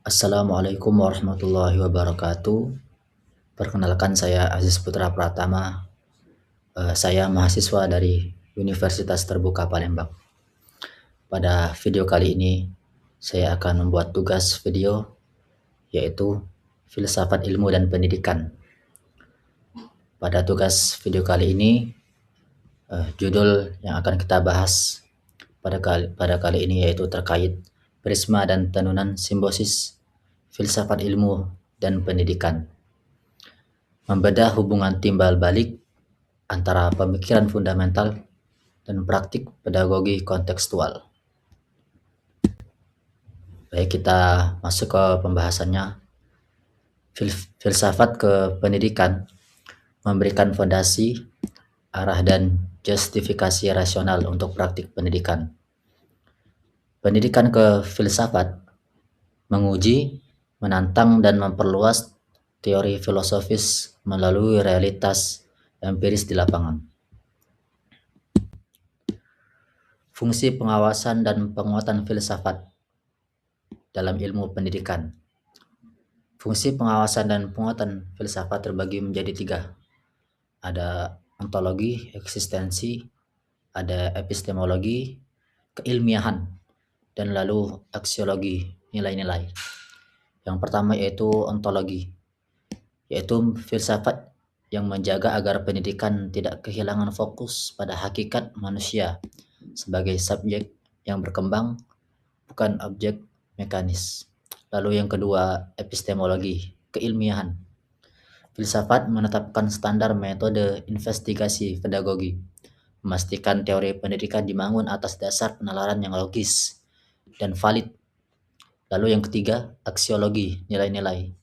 Assalamualaikum warahmatullahi wabarakatuh. Perkenalkan saya Aziz Putra Pratama. Saya mahasiswa dari Universitas Terbuka Palembang. Pada video kali ini, saya akan membuat tugas video yaitu filsafat ilmu dan pendidikan. Pada tugas video kali ini, judul yang akan kita bahas pada kali ini yaitu terkait prisma dan tenunan simbiosis filsafat ilmu dan pendidikan. Membedah hubungan timbal balik antara pemikiran fundamental dan praktik pedagogi kontekstual. Baik, kita masuk ke pembahasannya. Filsafat ke pendidikan memberikan fondasi, arah dan justifikasi rasional untuk praktik pendidikan. Pendidikan ke filsafat menguji, menantang dan memperluas teori filosofis melalui realitas empiris di lapangan. Fungsi pengawasan dan penguatan filsafat dalam ilmu pendidikan. Fungsi pengawasan dan penguatan filsafat terbagi menjadi 3. Ada ontologi, eksistensi, ada epistemologi, keilmiahan, dan lalu aksiologi, nilai-nilai. Yang pertama yaitu ontologi, yaitu filsafat yang menjaga agar pendidikan tidak kehilangan fokus pada hakikat manusia sebagai subjek yang berkembang, bukan objek mekanis. Lalu yang kedua, epistemologi, keilmiahan. Filsafat menetapkan standar metode investigasi pedagogi, memastikan teori pendidikan dibangun atas dasar penalaran yang logis dan valid. Lalu yang ketiga, aksiologi, nilai-nilai.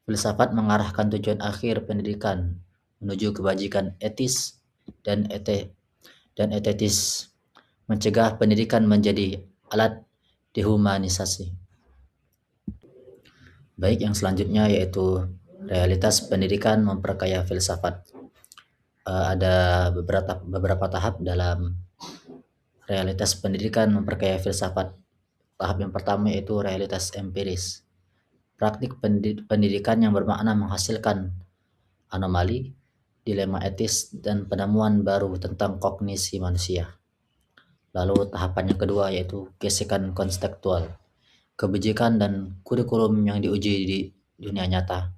Filsafat mengarahkan tujuan akhir pendidikan menuju kebajikan etis dan etetis, mencegah pendidikan menjadi alat dehumanisasi. Baik, yang selanjutnya yaitu realitas pendidikan memperkaya filsafat. Ada beberapa tahap dalam realitas pendidikan memperkaya filsafat. Tahap yang pertama yaitu realitas empiris. Praktik pendidikan yang bermakna menghasilkan anomali, dilema etis, dan penemuan baru tentang kognisi manusia. Lalu tahapan yang kedua yaitu gesekan konstektual. Kebijakan dan kurikulum yang diuji di dunia nyata,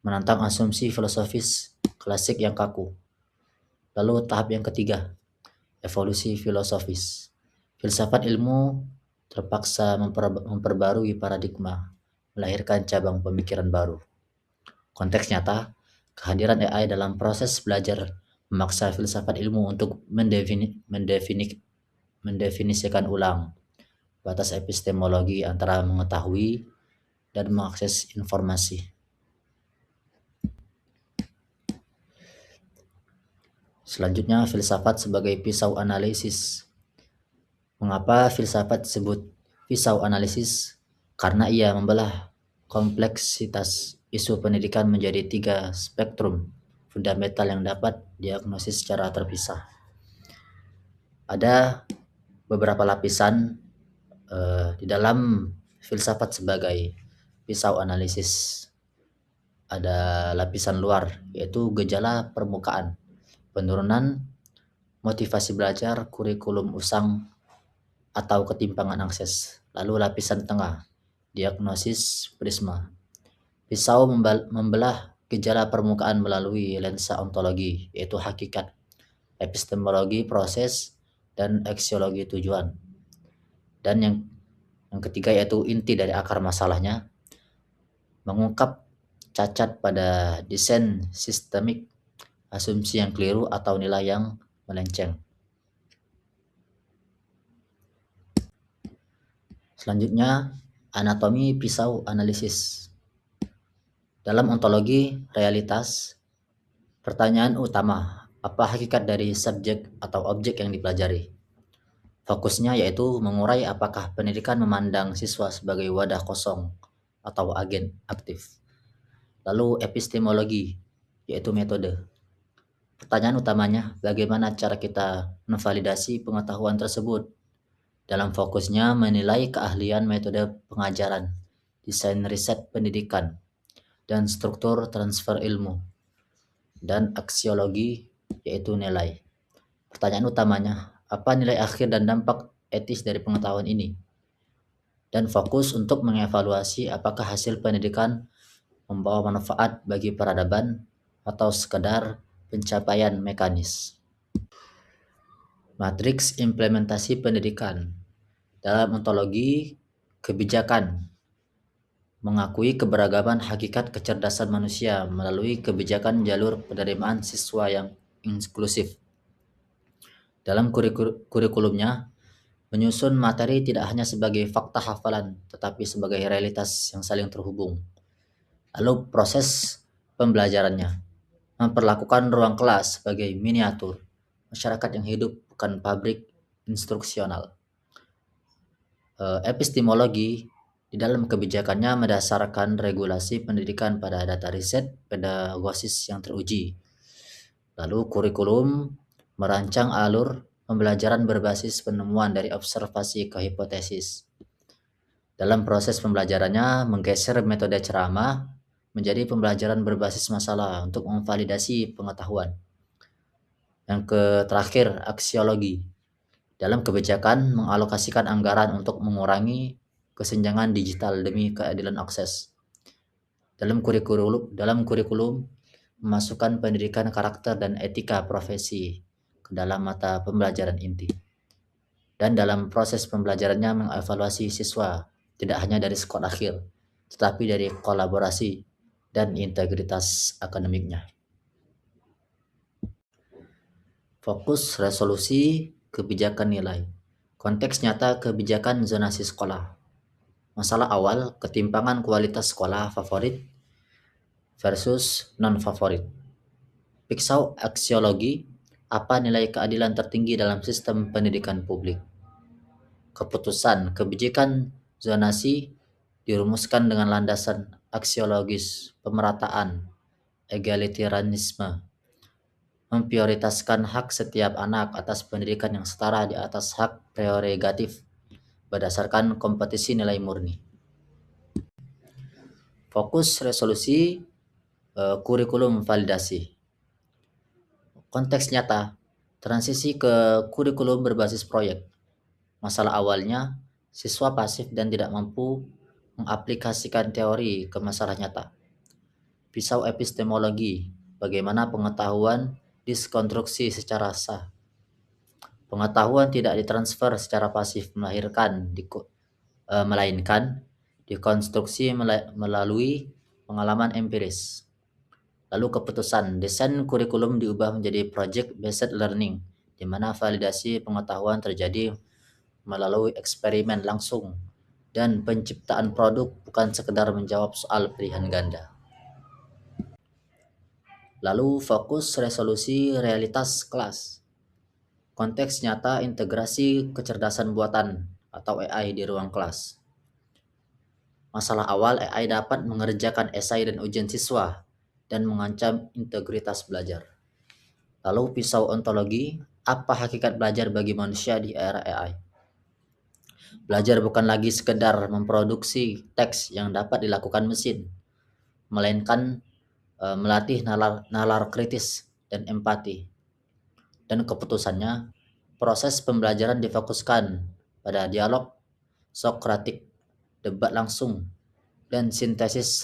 menantang asumsi filosofis klasik yang kaku. Lalu tahap yang ketiga, evolusi filosofis. Filsafat ilmu terpaksa memperbarui paradigma, melahirkan cabang pemikiran baru. Konteks nyata, kehadiran AI dalam proses belajar memaksa filsafat ilmu untuk mendefinisikan ulang batas epistemologi antara mengetahui dan mengakses informasi. Selanjutnya, filsafat sebagai pisau analisis. Mengapa filsafat disebut pisau analisis? Karena ia membelah kompleksitas isu pendidikan menjadi 3 spektrum fundamental yang dapat diagnosis secara terpisah. Ada beberapa lapisan di dalam filsafat sebagai pisau analisis. Ada lapisan luar, yaitu gejala permukaan, penurunan motivasi belajar, kurikulum usang, atau ketimpangan akses. Lalu lapisan tengah, diagnosis prisma. Pisau membelah gejala permukaan melalui lensa ontologi, yaitu hakikat, epistemologi proses, dan aksiologi tujuan. Dan yang ketiga yaitu inti dari akar masalahnya, mengungkap cacat pada desain sistemik, asumsi yang keliru atau nilai yang melenceng. Selanjutnya, anatomi pisau analisis. Dalam ontologi realitas, pertanyaan utama, apa hakikat dari subjek atau objek yang dipelajari? Fokusnya yaitu mengurai apakah pendidikan memandang siswa sebagai wadah kosong atau agen aktif. Lalu epistemologi, yaitu metode. Pertanyaan utamanya, bagaimana cara kita memvalidasi pengetahuan tersebut? Dalam fokusnya menilai keahlian metode pengajaran desain riset pendidikan, dan struktur transfer ilmu, dan aksiologi yaitu nilai. Pertanyaan utamanya, apa nilai akhir dan dampak etis dari pengetahuan ini? Dan fokus untuk mengevaluasi apakah hasil pendidikan membawa manfaat bagi peradaban atau sekedar pencapaian mekanis. Matriks implementasi pendidikan. Dalam ontologi kebijakan, mengakui keberagaman hakikat kecerdasan manusia melalui kebijakan jalur penerimaan siswa yang inklusif. Dalam kurikulumnya, menyusun materi tidak hanya sebagai fakta hafalan, tetapi sebagai realitas yang saling terhubung. Lalu proses pembelajarannya, memperlakukan ruang kelas sebagai miniatur, masyarakat yang hidup bukan pabrik instruksional. Epistemologi di dalam kebijakannya mendasarkan regulasi pendidikan pada data riset pedagogisis yang teruji. Lalu kurikulum merancang alur pembelajaran berbasis penemuan dari observasi ke hipotesis. Dalam proses pembelajarannya menggeser metode ceramah menjadi pembelajaran berbasis masalah untuk memvalidasi pengetahuan. Yang terakhir, aksiologi. Dalam kebijakan mengalokasikan anggaran untuk mengurangi kesenjangan digital demi keadilan akses. Dalam kurikulum memasukkan pendidikan karakter dan etika profesi ke dalam mata pembelajaran inti. Dan dalam proses pembelajarannya mengevaluasi siswa tidak hanya dari skor akhir, tetapi dari kolaborasi dan integritas akademiknya. Fokus resolusi kebijakan nilai. Konteks nyata kebijakan zonasi sekolah. Masalah awal, ketimpangan kualitas sekolah favorit versus non-favorit. Piksau aksiologi, apa nilai keadilan tertinggi dalam sistem pendidikan publik? Keputusan kebijakan zonasi dirumuskan dengan landasan aksiologis pemerataan, egalitarianisme, memprioritaskan hak setiap anak atas pendidikan yang setara di atas hak prerogatif berdasarkan kompetisi nilai murni. Fokus resolusi kurikulum validasi. Konteks nyata, transisi ke kurikulum berbasis proyek. Masalah awalnya, siswa pasif dan tidak mampu mengaplikasikan teori ke masalah nyata. Pisau epistemologi, bagaimana pengetahuan diskonstruksi secara sah. Pengetahuan tidak ditransfer secara pasif melainkan dikonstruksi melalui pengalaman empiris. Lalu keputusan, desain kurikulum diubah menjadi project-based learning, di mana validasi pengetahuan terjadi melalui eksperimen langsung dan penciptaan produk bukan sekedar menjawab soal pilihan ganda. Lalu fokus resolusi realitas kelas. Konteks nyata integrasi kecerdasan buatan atau AI di ruang kelas. Masalah awal, AI dapat mengerjakan esai dan ujian siswa dan mengancam integritas belajar. Lalu pisau ontologi, apa hakikat belajar bagi manusia di era AI? Belajar bukan lagi sekedar memproduksi teks yang dapat dilakukan mesin, melainkan melatih nalar kritis dan empati. Dan keputusannya, proses pembelajaran difokuskan pada dialog sokratik, debat langsung, dan sintesis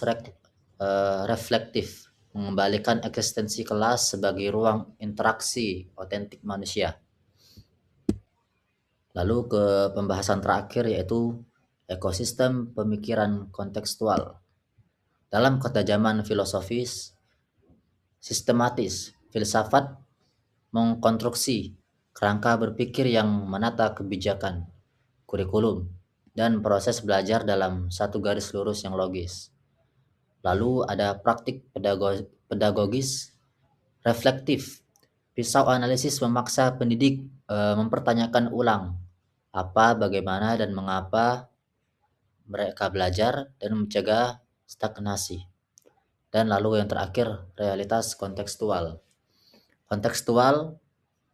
reflektif, mengembalikan eksistensi kelas sebagai ruang interaksi otentik manusia. Lalu ke pembahasan terakhir yaitu ekosistem pemikiran kontekstual. Dalam ketajaman filosofis, sistematis, filsafat mengkonstruksi kerangka berpikir yang menata kebijakan, kurikulum, dan proses belajar dalam satu garis lurus yang logis. Lalu ada praktik pedagogis reflektif. Pisau analisis memaksa pendidik mempertanyakan ulang apa, bagaimana, dan mengapa mereka belajar dan mencegah stagnasi. Dan lalu yang terakhir, realitas kontekstual. Kontekstual,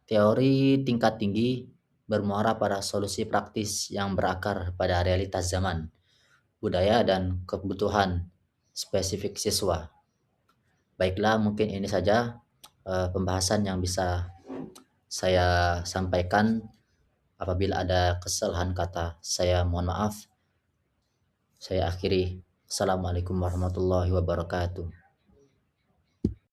teori tingkat tinggi bermuara pada solusi praktis yang berakar pada realitas zaman, budaya dan kebutuhan spesifik siswa. Baiklah, mungkin ini saja pembahasan yang bisa saya sampaikan. Apabila ada kesalahan kata, saya mohon maaf. Saya akhiri. Assalamualaikum warahmatullahi wabarakatuh.